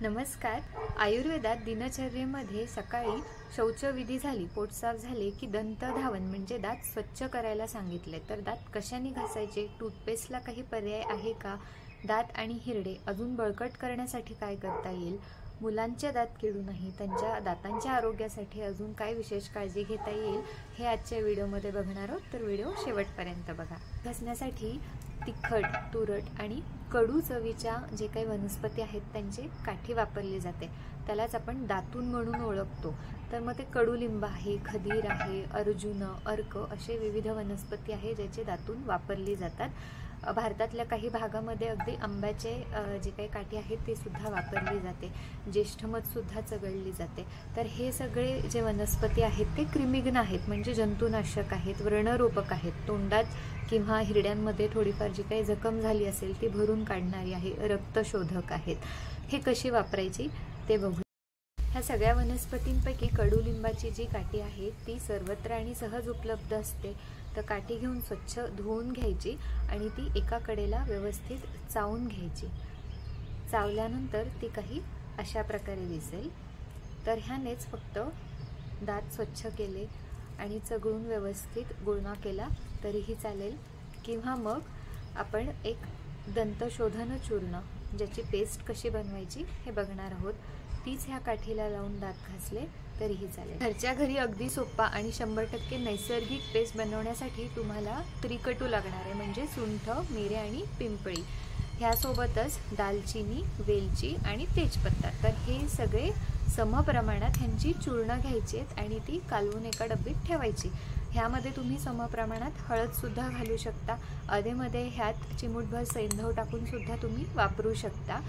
नमस्कार. आयुर्वेदात दिनचर्येमध्ये सकाळी शौचविधी झाली, पोट साफ झाले की दंतधावन म्हणजे दात स्वच्छ करायला सांगितले. तर दात कशाने घासायचे? टूथपेस्टला काही पर्याय आहे का? दात आणि हिरडे अजून बळकट करण्यासाठी काय करता येईल? मुलांचे दात किडू नाही, त्यांच्या दातांच्या आरोग्यासाठी अजून काय विशेष काळजी घेता येईल हे आजच्या व्हिडिओमध्ये बघणार आहोत. तर व्हिडिओ शेवटपर्यंत बघा. घासण्यासाठी तिखट, तुरट आणि कडू चवीच्या जे काही वनस्पती आहेत त्यांची काठी वापरली जाते. त्यालाच आपण दातून म्हणून ओळखतो. तर मग ते कडुलिंब आहे, खदीर आहे, अर्जुन, अर्क असे विविध वनस्पती आहे ज्याचे दातून वापरली जातात. भारतातल्या काही भागामध्ये अगदी आंब्याचे जे काही काठी आहेत ते सुद्धा वापरली जाते. ज्येष्ठमध सुद्धा चघळली जाते. तर हे सगळे जे वनस्पती आहेत ते क्रिमिग्न आहेत, म्हणजे जंतुनाशक आहेत, व्रणरोपक आहेत. तोंडात किंवा हिरड्यांमध्ये थोडीफार जी काही जखम झाली असेल ती भरून काढणारी आहे, रक्तशोधक आहेत. हे कशी वापरायची ते बघू. ह्या सगळ्या वनस्पतींपैकी कडुलिंबाची जी काठी आहे ती सर्वत्र आणि सहज उपलब्ध असते. तर काठी घेऊन स्वच्छ धुवून घ्यायची आणि ती एका कडेला व्यवस्थित चावून घ्यायची. चावल्यानंतर ती काही अशा प्रकारे दिसेल. तर ह्यानेच फक्त दात स्वच्छ केले आणि चघळून व्यवस्थित गुळणा केला तरीही चालेल, किंवा मग आपण एक दंतशोधन चूर्ण ज्याची पेस्ट कशी बनवायची हे बघणार आहोत. तीच ह्या काठीला लावून दात घासले तरीही चालेल. घरच्या घरी अगदी सोपा आणि 100% नैसर्गिक पेस्ट बनवण्यासाठी तुम्हाला त्रिकटू लागणार आहे, म्हणजे सुंठ, मिरे आणि पिंपळी. ह्यासोबतच दालचिनी, वेलची आणि तेजपत्ता. तर हे सगळे समप्रमाणात ह्यांची चूर्ण घ्यायची आहेत आणि ती कालवून एका डब्बीत ठेवायची. ह्यामध्ये तुम्ही समप्रमाणात हळदसुद्धा घालू शकता. अधेमध्ये ह्यात चिमूटभर सैंधव टाकून सुद्धा तुम्ही वापरू शकता.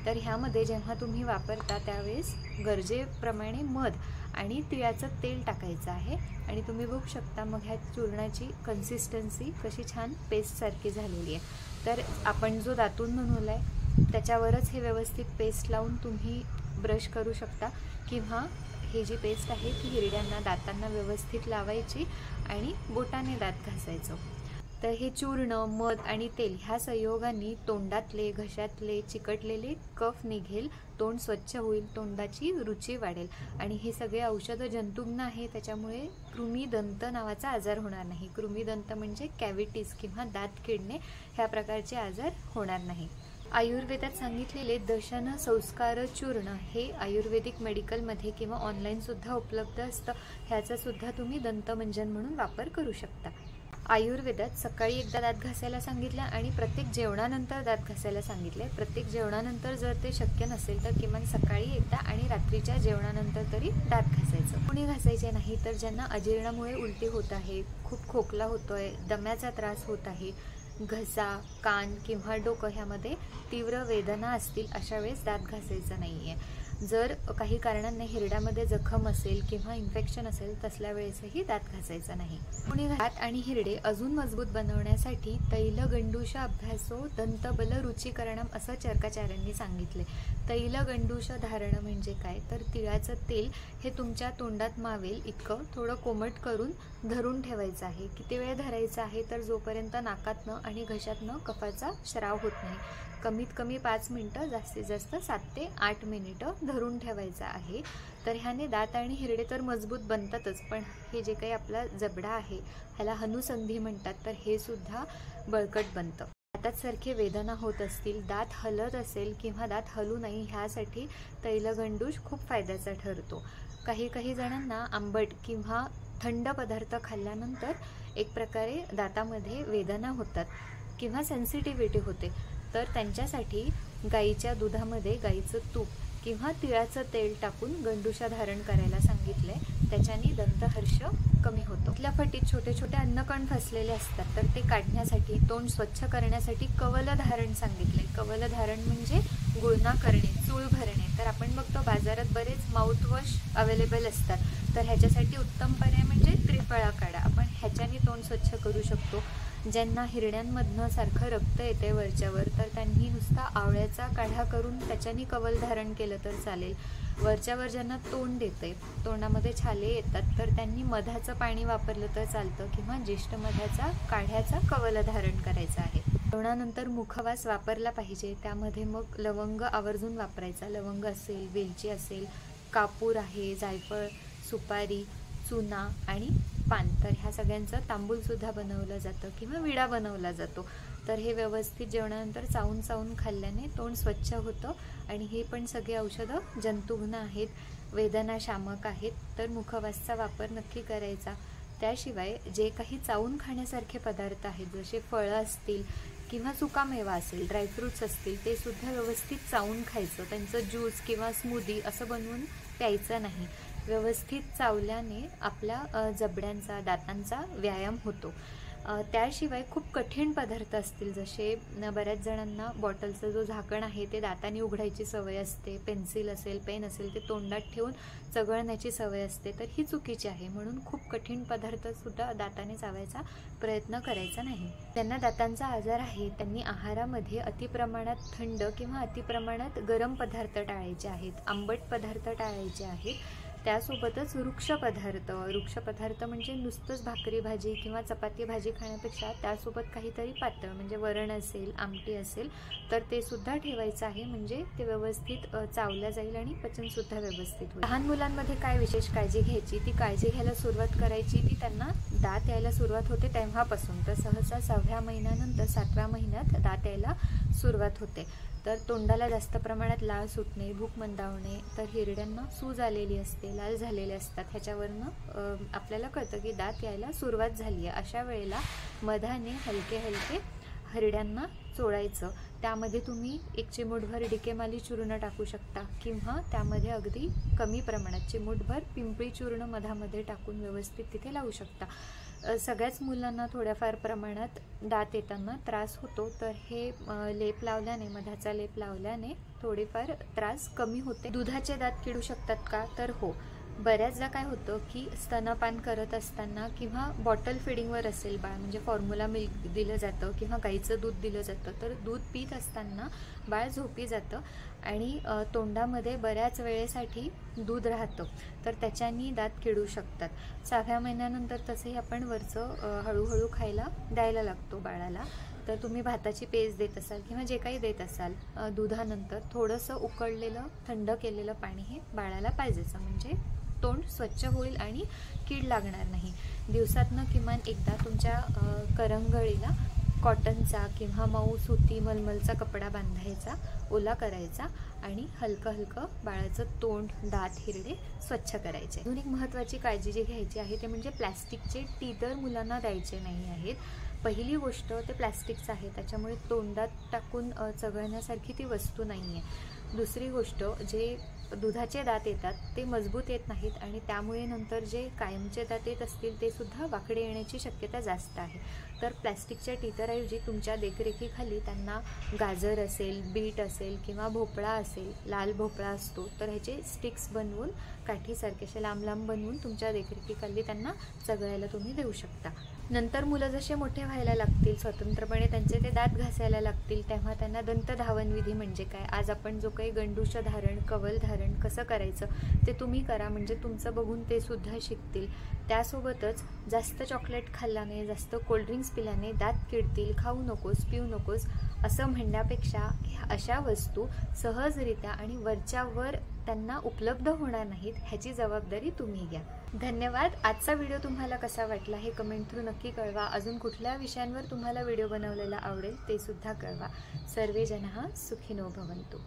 तर ह्यामध्ये जेव्हा तुम्ही वापरता त्यावेळेस गरजेप्रमाणे मध आणि तिळाचं तेल टाकायचं आहे. आणि तुम्ही बघू शकता मग ह्या चूर्णाची कन्सिस्टन्सी कशी छान पेस्टसारखी झालेली आहे. तर आपण जो दातून बनवला आहे त्याच्यावरच हे व्यवस्थित पेस्ट लावून तुम्ही ब्रश करू शकता, किंवा ही जी पेस्ट आहे ती हिरड्यांना, दातांना व्यवस्थित लावायची आणि बोटाने दात घासायचं. तर हे चूर्ण, मध आणि तेल ह्या संयोगाने तोंडातले, घशातले चिकटलेले कफ निघेल, तोंड स्वच्छ होईल, तोंडाची रुची वाढेल. आणि हे सगळे औषधं जंतुग्न आहे, त्याच्यामुळे कृमीदंत नावाचा आजार होणार नाही. कृमीदंत म्हणजे कॅव्हिटीज किंवा दात किडणे ह्या प्रकारचे आजार होणार नाही. आयुर्वेदात सांगितलेले दशन संस्कार चूर्ण हे आयुर्वेदिक मेडिकलमध्ये किंवा ऑनलाईन सुद्धा उपलब्ध असतं. ह्याचा सुद्धा तुम्ही दंतमंजन म्हणून वापर करू शकता. आयुर्वेदात सकाळी एकदा दात घासायला सांगितलं आणि प्रत्येक जेवणानंतर दात घासायला सांगितले. प्रत्येक जेवणानंतर जर ते शक्य नसेल तर किमान सकाळी एकदा आणि रात्रीच्या जेवणानंतर तरी दात घासायचं. कोणी घासायचे नाही तर ज्यांना अजीर्णामुळे उलटी होत आहे, खूप खोकला होतोय, दम्याचा त्रास होत आहे, घसा, कान किंवा डोकं ह्यामध्ये तीव्र वेदना असतील, अशा वेळेस दात घासायचं नाही आहे. जर काही कारणांनी हिरड्यामध्ये जखम असेल किंवा इन्फेक्शन असेल तसल्या वेळेसही दात घासायचा नाही. कोणी दात आणि हिरडे अजून मजबूत बनवण्यासाठी तैलगंडूष अभ्यासो दंतबल रुचिकरणम असं चरकाचार्यांनी सांगितले. तैलगंडूष धारण म्हणजे काय, तर तिळाचं तेल हे तुमच्या तोंडात मावेल इतकं थोडं कोमट करून धरून ठेवायचं आहे. किती वेळ धरायचं आहे, तर जोपर्यंत नाकातनं आणि घशातनं कफाचा स्राव होत नाही. कमीत कमी 5 मिनिटं, जास्तीत जास्त 7 ते 8 मिनिटं धरून ठेवायचं आहे. तर ह्याने दात आणि हिरडे तर मजबूत बनतातच, पण हे जे काही आपला जबडा आहे ह्याला हनुसंधी म्हणतात, तर हे सुद्धा बळकट बनतं. दातात सारखे वेदना होत असतील, दात हलत असेल किंवा दात हलू नाही, ह्यासाठी तैलगंडूष खूप फायद्याचा ठरतो. काही जणांना आंबट किंवा थंड पदार्थ खाल्ल्यानंतर एक प्रकारे दातामध्ये वेदना होतात किंवा सेन्सिटिव्हिटी होते. तर त्यांच्यासाठी गाईच्या दुधामध्ये गाईचं तूप किंवा तिळाचं तेल टाकून गंडूषा धारण करायला सांगितले. त्याच्याने दंतहर्ष कमी होतो. आपल्या फटीत छोटे छोटे अन्नकण फसलेले असतात, तर ते काढण्यासाठी, तोंड स्वच्छ करण्यासाठी कवल धारण सांगितले. कवल धारण म्हणजे गुळणा करणे, चूळ भरणे. तर आपण बघतो बाजारात बरेच माउथवॉश अवेलेबल असतात, तर ह्याच्यासाठी उत्तम पर्याय म्हणजे त्रिफळा काढा. आपण ह्याच्याने तोंड स्वच्छ करू शकतो. ज्यांना हिरड्यांमधनं सारखं रक्त येते वरच्यावर, तर त्यांनी नुसता आवळ्याचा काढा करून त्याच्याने कवल धारण केलं तर चालेल. वरच्यावर ज्यांना तोंड येते, तोंडामध्ये छाले येतात, तर त्यांनी मधाचं पाणी वापरलं तर चालतं, किंवा ज्येष्ठ मधाचा काढ्याचा कवल धारण करायचं आहे. जेवणानंतर मुखवास वापरला पाहिजे, त्यामध्ये मग लवंग आवर्जून वापरायचा. लवंग असेल, वेलची असेल, कापूर आहे, जायफळ, सुपारी, चुना आणि पान, तर ह्या सगळ्यांचं तांबूलसुद्धा बनवलं जातं किंवा विडा बनवला जातो. तर हे व्यवस्थित जेवणानंतर चावून चावून खाल्ल्याने तोंड स्वच्छ होतं आणि हे पण सगळे औषधं जंतुघ्न आहेत, वेदनाशामक आहेत, तर मुखवासचा वापर नक्की करायचा. त्याशिवाय जे काही चावून खाण्यासारखे पदार्थ आहेत, जसे फळं असतील किंवा सुकामेवा असेल, ड्रायफ्रूट्स असतील, ते सुद्धा व्यवस्थित चावून खायचं. त्यांचं ज्यूस किंवा स्मूदी असं बनवून प्यायचं नाही. व्यवस्थित चावल्याने आपल्या जबड्यांचा, दातांचा व्यायाम होतो. त्याशिवाय खूप कठीण पदार्थ असतील, जसे बऱ्याच जणांना बॉटलचं जो झाकण आहे ते दाताने उघडायची सवय असते, पेन्सिल असेल, पेन असेल ते तोंडात ठेवून चघळण्याची सवय असते, तर ही चुकीची आहे. म्हणून खूप कठीण पदार्थसुद्धा दाताने चावायचा प्रयत्न करायचा नाही. ज्यांना दातांचा आजार आहे त्यांनी आहारामध्ये अतिप्रमाणात थंड किंवा अतिप्रमाणात गरम पदार्थ टाळायचे आहेत, आंबट पदार्थ टाळायचे आहेत. त्यासोबतच वृक्ष पदार्थ म्हणजे नुसतंच भाकरी भाजी किंवा चपाती भाजी खाण्यापेक्षा त्यासोबत काहीतरी पातळ म्हणजे वरण असेल, आमटी असेल, तर ते सुद्धा ठेवायचं आहे. म्हणजे ते व्यवस्थित चावलं जाईल आणि पचनसुद्धा व्यवस्थित होईल. लहान मुलांमध्ये काय विशेष काळजी घ्यायची, ती काळजी घ्यायला सुरुवात करायची ती त्यांना दात यायला सुरुवात होते तेव्हापासून. तर सहसा 6व्या महिन्यानंतर 7व्या महिन्यात दात यायला सुरुवात होते. तर तोंडाला जास्त प्रमाणात लाळ सुटणे, भूक मंदावणे, तर हिरड्यांना सूज आलेली असते, लाल झालेले असतात, ह्याच्यावरनं आपल्याला कळतं की दात यायला सुरुवात झाली आहे. अशा वेळेला मधाने हलके हलके हिरड्यांना चोळायचं. त्यामध्ये तुम्ही 1 चिमूटभर डिकेमाली चूर्ण टाकू शकता किंवा त्यामध्ये अगदी कमी प्रमाणात चिमूटभर पिंपळी चूर्ण मधामध्ये टाकून व्यवस्थित तिथे लावू शकता. सगळ्याच मुलांना थोड्याफार प्रमाणात दात येताना त्रास होतो, तर हे लेप लावल्याने, मधाचा लेप लावल्याने थोडेफार त्रास कमी होते. दुधाचे दात किडू शकतात का? तर हो. बऱ्याचदा काय होतं की स्तनपान करत असताना किंवा बॉटल फिडिंगवर असेल बाळ, म्हणजे फॉर्म्युला मिल्क दिलं जातं किंवा गाईचं दूध दिलं जातं, तर दूध पीत असताना बाळ झोपी जातं आणि तोंडामध्ये बऱ्याच वेळेसाठी दूध राहतं, तर त्याच्यानी दात किडू शकतात. 6व्या महिन्यानंतर तसंही आपण वरचं हळूहळू खायला द्यायला लागतो बाळाला. तर तुम्ही भाताची पेज देत असाल किंवा जे काही देत असाल, दुधानंतर थोडंसं उकळलेलं थंड केलेलं पाणी हे बाळाला पाहिजेच, म्हणजे तोंड स्वच्छ होईल आणि कीड लागणार नाही. दिवसातनं किमान एकदा तुमच्या करंगळीला कॉटनचा किंवा मऊ सुती मलमलचा कपडा बांधायचा, ओला करायचा आणि हलकं हलकं बाळाचं तोंड, दात, हिरडे स्वच्छ करायचे. अजून एक महत्त्वाची काळजी जी घ्यायची आहे ते म्हणजे प्लॅस्टिकचे टीथर मुलांना द्यायचे नाही आहेत. पहिली गोष्ट ते प्लॅस्टिकचं आहे, त्याच्यामुळे तोंडात टाकून चघळण्यासारखी ती वस्तू नाही आहे. दुसरी गोष्ट, जे दुधाचे दात येतात ते मजबूत येत नाहीत आणि त्यामुळे नंतर जे कायमचे दात येत असतील ते सुद्धा वाकडे येण्याची शक्यता जास्त आहे. तर प्लॅस्टिकच्या टीथरऐवजी तुमच्या देखरेखीखाली त्यांना गाजर असेल, बीट असेल किंवा भोपळा असेल, लाल भोपळा असतो, तर ह्याचे स्टिक्स बनवून काठीसारखे असे लांब लांब बनवून तुमच्या देखरेखीखाली त्यांना चघळायला तुम्ही देऊ शकता. नंतर मुलं जसे मोठे व्हायला लागतील, स्वतंत्रपणे त्यांचे ते दात घासायला लागतील, तेव्हा त्यांना दंतधावन विधी म्हणजे काय, आज आपण जो काही गंडूश धारण, कवल धारण कसं करायचं ते तुम्ही करा, म्हणजे तुमचं बघून ते सुद्धा शिकतील. त्यासोबतच जास्त चॉकलेट खाल्ल्याने, जास्त कोल्ड्रिंक्स पिल्याने दात किडतील, खाऊ नकोस, पिऊ नकोस असं म्हणण्यापेक्षा अशा वस्तू सहजरित्या आणि वरच्यावर त्यांना उपलब्ध होणार नाहीत, ह्याची जबाबदारी तुम्ही घ्या. धन्यवाद. आजचा व्हिडिओ तुम्हाला कसा वाटला हे कमेंट थ्रू नक्की कळवा. अजून कुठल्या विषयांवर तुम्हाला व्हिडिओ बनवलेला आवडेल ते सुद्धा कळवा. सर्वे जनः सुखिनो भवन्तु.